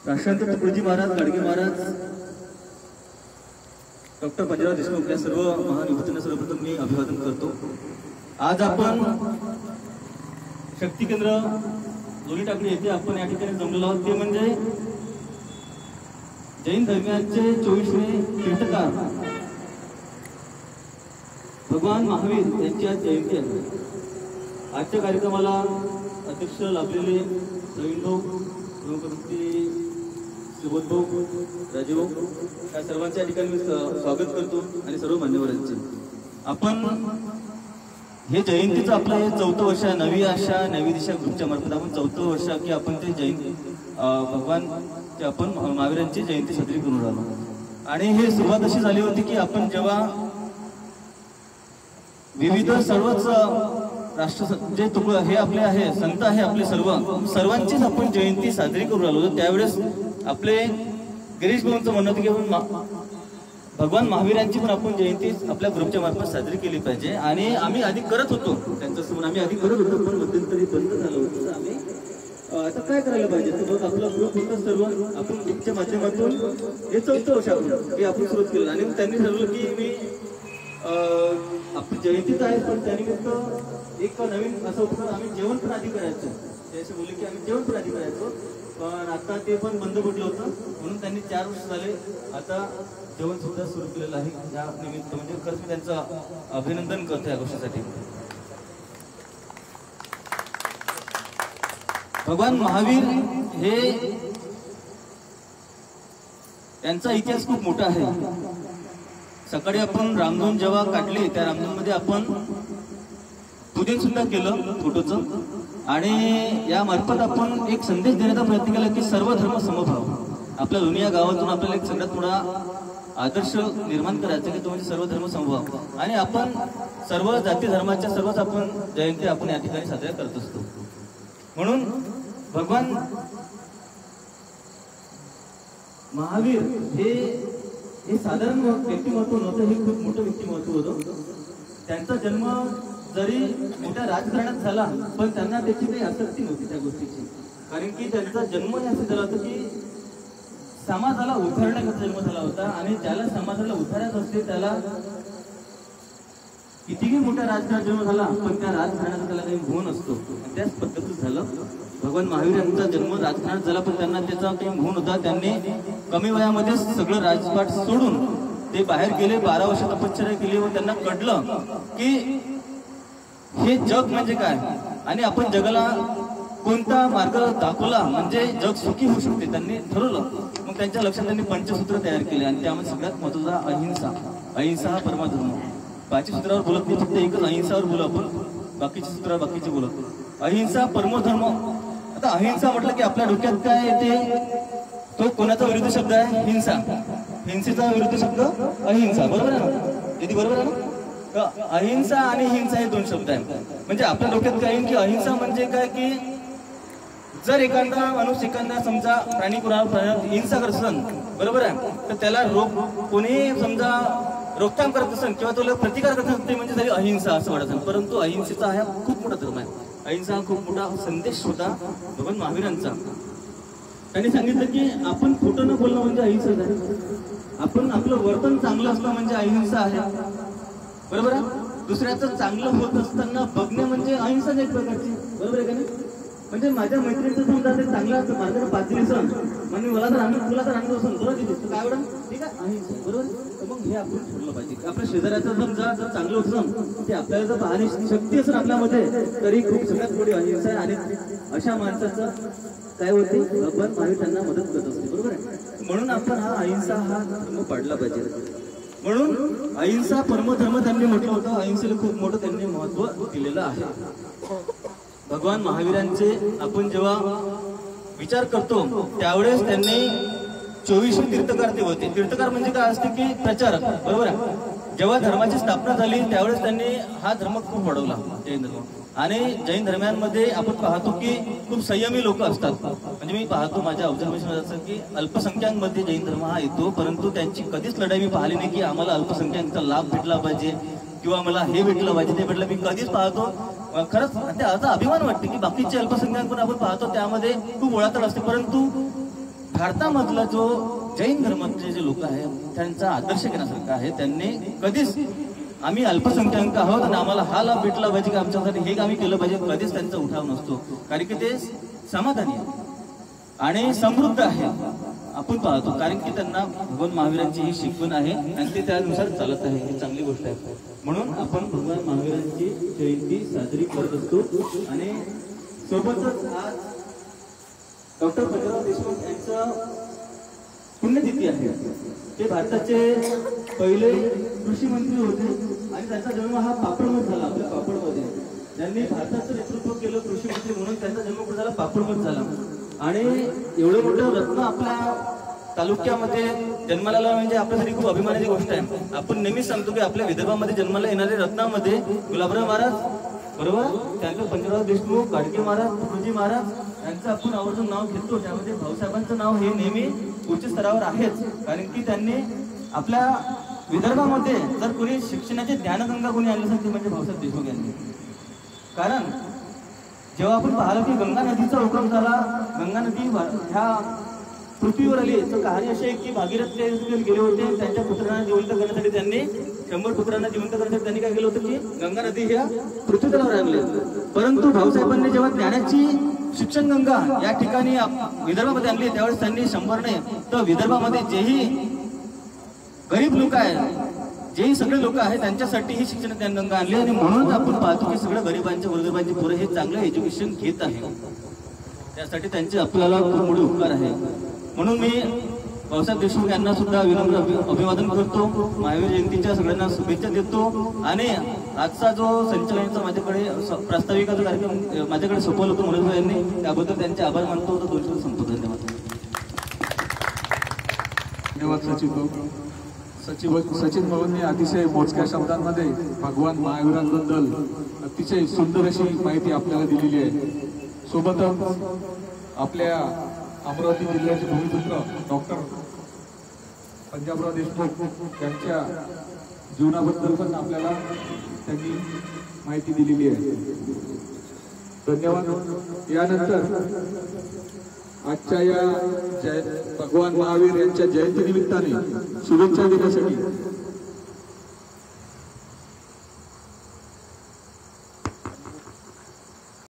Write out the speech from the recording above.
राष्ट्रसंत तुकडोजी महाराज, गाडगे महाराज, डॉक्टर पंजाबराव देशमुख या सर्व महान विभूतींना सर्वप्रथम मी अभिवादन करतो। आज आपण शक्ती केंद्र दोन्ही टाकळी येथे आपण या ठिकाणी जमलेलो आहोत, ते म्हणजे जैन धर्मियांचे 24वे तीर्थकार भगवान महावीर यांची आज जयंती आहे। आजच्या कार्यक्रमाला अध्यक्ष लाभलेले नवीन भाऊ, सुबोध भाऊ, राजीव भाऊ या सर्वांच्या ठिकाणी मी स्वागत करतो आणि सर्व मान्यवरांचे। आपण हे जयंतीचं आपलं हे 4थं वर्ष आहे। नवी आशा नवी दिशा ग्रुपच्या मार्फत आपण 4थं वर्ष की आपण ते जयंती भगवान ते आपण महावीरांची जयंती साजरी करून राहिलो। आणि हे सुरुवात अशी झाली होती की आपण जेव्हा विविध सर्वच राष्ट्र जे तुकडे हे आपले आहे संत आहे आपले सर्वांचीच आपण जयंती साजरी करून राहिलो। त्यावेळेस आपले गिरीश भाऊंचं म्हणणं होतं की भगवान महावीरांची पण आपण जयंती आपल्या ग्रुपच्या मार्फत साजरी केली पाहिजे। आणि आम्ही आधी करत होतो त्यांच्यासमोर, आम्ही आधी करत होतो, पण मध्यंतरी बंद झालं होतं। तर आम्ही आता काय करायला पाहिजे, तर मग आपला ग्रुप होता सर्व आपण ग्रुपच्या माध्यमातून हे 4थं वर्ष हे आपण सुरुवात केलं। आणि त्यांनी ठरवलं की मी आपली जयंतीच आहे पण त्यानिमित्त एक नवीन असं होतं आम्ही जेवण पण आधी करायचं। ते असे बोलले की आम्ही जेवण पण आधी करायचो, पण आता ते पण बंद पडलं होतं, म्हणून त्यांनी 4 वर्ष झाले आता जेवण सुद्धा सुरू केलेलं आहे। या निमित्त म्हणजे खरंच मी त्यांचं अभिनंदन करतो या गोष्टीसाठी। भगवान महावीर हे त्यांचा इतिहास खूप मोठा आहे। सकाळी आपण रामधून जेव्हा काढली त्या रामधून मध्ये आपण पूजन सुद्धा केलं फोटोचं, आणि या मार्फत आपण एक संदेश देण्याचा प्रयत्न केला की सर्व धर्म समभाव। आपल्या दुनिया गावातून आपल्याला एक सगळ्यात मोठा आदर्श निर्माण करायचा की तो म्हणजे सर्व धर्म समभाव। आणि आपण सर्व जाती धर्माच्या सर्वच आपण जयंती आपण या ठिकाणी साजऱ्या करत असतो। म्हणून भगवान महावीर हे साधारण व्यक्तिमत्व नव्हतं, हे खूप मोठं व्यक्तिमत्व होतं। त्यांचा जन्म जरी मोठ्या राजकारणात झाला पण त्यांना त्याची काही आसक्ती नव्हती त्या गोष्टीची, कारण की त्यांचा जन्म असं झाला होता की समाजाला उभारण्याचा जन्म झाला होता। आणि ज्याला समाजाला उभारायचं असते त्याला कितीही मोठ्या राजकारणात जन्म झाला पण त्या राजकारणाचा त्याला काही गुण असतो, त्याच पद्धतीत झालं। भगवान महावीर यांचा जन्म राजकारणात झाला पण त्यांना त्याचा काही गुण होता। त्यांनी कमी वयामध्ये सगळं राजपाट सोडून ते बाहेर गेले, 12 वर्ष तपश्चर्या केली व त्यांना कळलं की हे जग म्हणजे काय आणि आपण जगाला कोणता मार्ग दाखवला म्हणजे जग सुखी होऊ शकते त्यांनी ठरवलं। मग त्यांच्या लक्षात त्यांनी पंचसूत्र तयार केले आणि त्यामध्ये सगळ्यात महत्त्वाचा अहिंसा। अहिंसा हा परमधर्म। बाकी सूत्रावर बोलत नाही, फक्त एकच अहिंसावर बोलू आपण, बाकीचे सूत्र बाकीचे बोलत। अहिंसा परमधर्म। आता अहिंसा म्हटलं की आपल्या डोक्यात काय येते, तो कोणाचा विरुद्ध शब्द आहे, हिंसा। हिंसेचा विरुद्ध शब्द अहिंसा, बरोबर आहे ना दीदी, बरोबर आहे ना? अहिंसा आणि हिंसा हे 2 शब्द आहेत। म्हणजे आपल्या डोक्यात काय येईल की अहिंसा म्हणजे काय की जर एखादा माणूस एखादा समजा प्राणी कुणाला हिंसा करत असेल, बरोबर आहे, तर त्याला कोणी समजा रोकथाम करत असेल किंवा तो प्रतिकार करत असेल ते म्हणजे तरी अहिंसा असं वाटत असेल। परंतु अहिंसेचा हा खूप मोठा धर्म आहे। अहिंसा हा खूप मोठा संदेश होता भगवान महावीरांचा। त्यांनी सांगितलं की आपण खोटं न बोलणं म्हणजे अहिंसा आहे, आपण आपलं वर्तन चांगलं असणं म्हणजे अहिंसा आहे, बरोबर आहे। दुसऱ्याचं चांगलं होत असताना बघणे म्हणजे अहिंसा एक प्रकारची, बरोबर आहे का नाही? म्हणजे माझ्या मैत्रिणीचं समजा ते चांगला माझ्याकडे पाचली सण म्हणजे मला तर आम्ही तुला तर आणतो असं बरोबर दिली काय एवढं ठीक आहे अहिंसा, बरोबर? तर मग हे आपण ठरलं पाहिजे। आपल्या शेजाऱ्याचं समजा जर चांगलं होतं ते आपल्याला जर पाहण्याची शक्ती असेल आपल्यामध्ये तरी खूप सगळ्यात मोठी अहिंसा आहे। आणि अशा माणसाचं काय होते, भगवान महावीर त्यांना मदत करत असते, बरोबर आहे। म्हणून आपण हा अहिंसा हा धर्म पाडला पाहिजे। म्हणून अहिंसा परमधर्म त्यांनी म्हटलं होतं। अहिंसेला खूप मोठं त्यांनी महत्व दिलेलं आहे। भगवान महावीरांचे आपण जेव्हा विचार करतो त्यावेळेस त्यांनी 24 तीर्थकार ते होते। तीर्थकार म्हणजे काय असते की प्रचारक, बरोबर आहे। जेव्हा धर्माची स्थापना झाली त्यावेळेस त्यांनी हा धर्म खूप वाढवला, जैन धर्म। आणि जैन धर्मांमध्ये आपण पाहतो की खूप संयमी लोक असतात। म्हणजे मी पाहतो माझ्या ऑब्झर्वेशन असं की अल्पसंख्याकांमध्ये जैन धर्म हा येतो, परंतु त्यांची कधीच लढाई मी पाहिली नाही की आम्हाला अल्पसंख्याकांचा लाभ भेटला पाहिजे किंवा मला हे भेटलं पाहिजे ते भेटलं। मी कधीच पाहतो खरंच त्याचा अभिमान वाटते की बाकीचे अल्पसंख्याक पण आपण पाहतो त्यामध्ये खूप ओळातड असते, परंतु भारतामधला जो जैन धर्माचे जे लोक आहेत त्यांचा आदर्श घेण्यासारखा आहे. त्यांनी कधीच आम्ही अल्पसंख्याक आहोत आणि आम्हाला हा लाभ भेटला पाहिजे की आमच्यासाठी हे आम्ही केलं पाहिजे, कधीच त्यांचा उठाव नसतो. कारण की ते समाधानी आहे आणि समृद्ध आहे आपण पाहतो. कारण की त्यांना भगवान महावीरांची ही शिकवण आहे आणि ते त्यानुसार चालत आहे. ही चांगली गोष्ट आहे. म्हणून आपण भगवान महावीरांची जयंती साजरी करत असतो. आणि सोबतच आज डॉक्टर पंजाबराव देशमुख यांचं पुण्यतिथी आहे. ते भारताचे पहिले कृषी मंत्री होते आणि त्यांचा जन्म हा पापडमठ झाला. आपल्या पापडमध्ये त्यांनी भारताचं नेतृत्व केलं कृषी मंत्री म्हणून. त्यांचा जन्म कुठे झाला? पापडमठ झाला. आणि एवढं मोठं रत्न आपल्या तालुक्यामध्ये जन्माला म्हणजे आपल्यासाठी खूप अभिमानाची गोष्ट आहे. आपण नेहमीच सांगतो की आपल्या विदर्भामध्ये जन्माला येणारे रत्नामध्ये गुलाबराव महाराज बरोबर, त्यानंतर पंजाबराव देशमुख, गाडगे महाराज, तुकडोजी महाराज यांचं आपण आवर्जून नाव घेतो. त्यामध्ये भाऊसाहेबांचं नाव हे नेहमी उच्च स्तरावर आहेच. कारण की त्यांनी आपल्या विदर्भामध्ये जर कोणी शिक्षणाचे ज्ञानगंगा कोणी आणलं असेल ते म्हणजे भाऊसाहेब देशमुख यांनी. कारण जेव्हा आपण पाहिलं की गंगा नदीचा उगम झाला, गंगा नदी ह्या पृथ्वीवर आली, तर कहाणी अशी आहे की भागीरथ गेले होते. त्यांच्या पुत्रांना जिवंत करण्यासाठी त्यांनी 100 पुत्रांना जिवंत करण्यासाठी त्यांनी काय केलं होतं की गंगा नदी ह्या पृथ्वी तलावर आणली. परंतु भाऊसाहेबांनी जेव्हा ज्ञानाची शिक्षण गंगा या ठिकाणी विदर्भामध्ये आणली त्यावेळेस त्यांनी 100 नाही तर विदर्भामध्ये जेही गरीब लोक आहेत, जेही सगळे लोक आहेत त्यांच्यासाठी ही शिक्षण ज्ञान गंगा आणली. आणि म्हणून आपण पाहतो की सगळ्या गरिबांच्या गोरगरिबांची पोरं हे चांगलं एज्युकेशन घेत आहे. त्यासाठी त्यांचे आपल्याला खूप मोठे उपकार आहे. म्हणून मी भाऊसाहेब देशमुख यांना सुद्धा विनम्र अभिवादन करतो. महावीर जयंतीच्या सगळ्यांना शुभेच्छा देतो. आणि आजचा जो संचलनाचा माझ्याकडे प्रास्ताविका जो कार्यक्रम माझ्याकडे सोपवला होतो मनोज यांनी, त्याबद्दल त्यांचे आभार मानतो. 2 शब्द संपतो. धन्यवाद. धन्यवाद सचिन भाऊंनी अतिशय मोजक्या शब्दांमध्ये भगवान महावीरांबद्दल अतिशय सुंदर अशी माहिती आपल्याला दिलेली आहे. सोबतच आपल्या अमरावती जिल्ह्याचे भूमिपुत्र डॉक्टर पंजाबराव देशमुख यांच्या जीवनाबद्दल पण आपल्याला त्यांनी माहिती दिलेली आहे. धन्यवाद. यानंतर आजच्या या भगवान महावीर यांच्या जयंती निमित्ताने शुभेच्छा देण्यासाठी